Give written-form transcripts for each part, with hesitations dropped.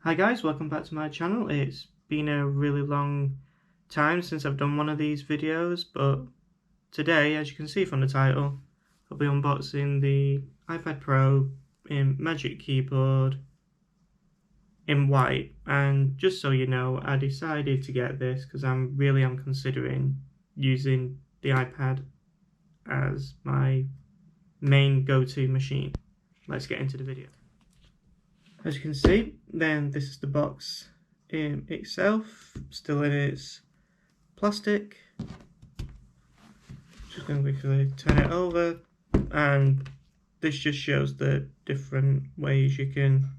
Hi guys, welcome back to my channel. It's been a really long time since I've done one of these videos, but today, as you can see from the title, I'll be unboxing the iPad Pro in Magic Keyboard in white. And just so you know, I decided to get this because I'm considering using the iPad as my main go-to machine. Let's get into the video. As you can see, then this is the box in itself, still in its plastic. Just going to quickly turn it over, and this just shows the different ways you can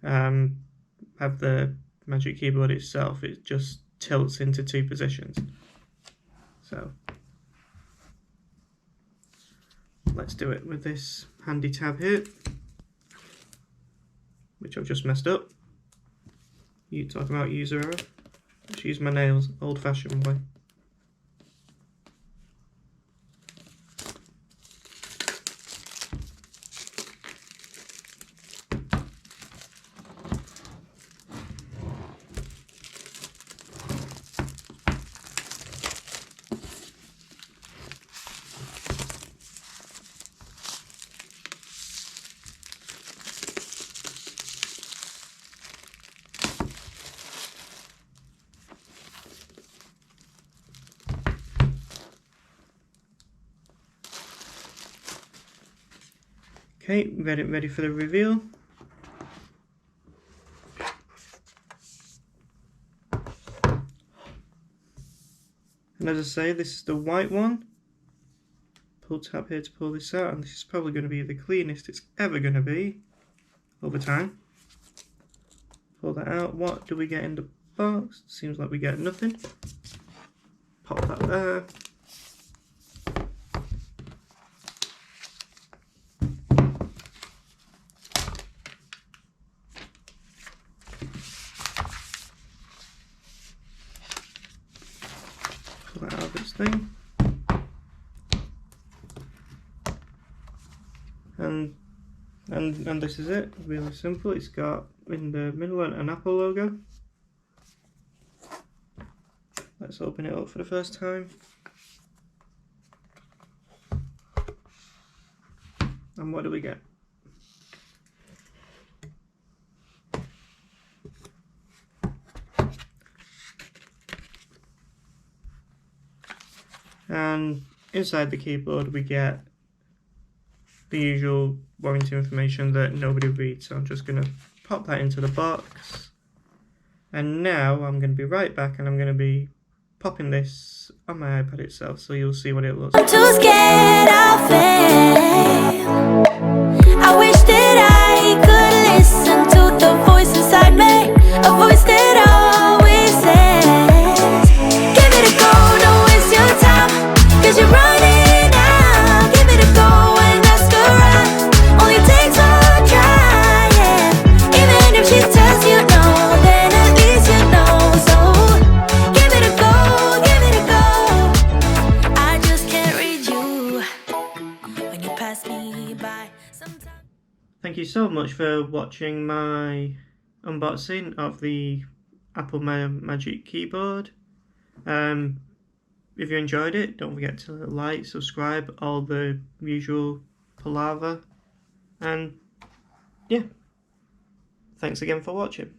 have the Magic Keyboard itself. It just tilts into two positions. So let's do it with this handy tab here, which I've just messed up. You talk about user error. Let's use my nails, old-fashioned way. Okay, ready for the reveal. And as I say, this is the white one. Pull tab here to pull this out, and this is probably going to be the cleanest it's ever going to be over time. Pull that out. What do we get in the box? Seems like we get nothing. Pop that there. Pull that out of this thing. And this is it. Really simple. It's got in the middle an Apple logo. Let's open it up for the first time. And what do we get? And inside the keyboard we get the usual warranty information that nobody reads, so I'm just going to pop that into the box. And now I'm going to be right back, and I'm going to be popping this on my iPad itself, so you'll see what it looks like. I'm too scared I'll fail. I wish that I could listen to the voice inside me, a voice that always says, give it a go, don't waste your time, 'cause you're running out. Give it a go and ask around, only takes one try, yeah. Even if she tells you no, then at least you know. So give it a go, give it a go. I just can't read you when you pass me by sometimes. Thank you so much for watching my unboxing of the Apple Magic Keyboard. If you enjoyed it, don't forget to like, subscribe, all the usual palaver. And yeah, thanks again for watching.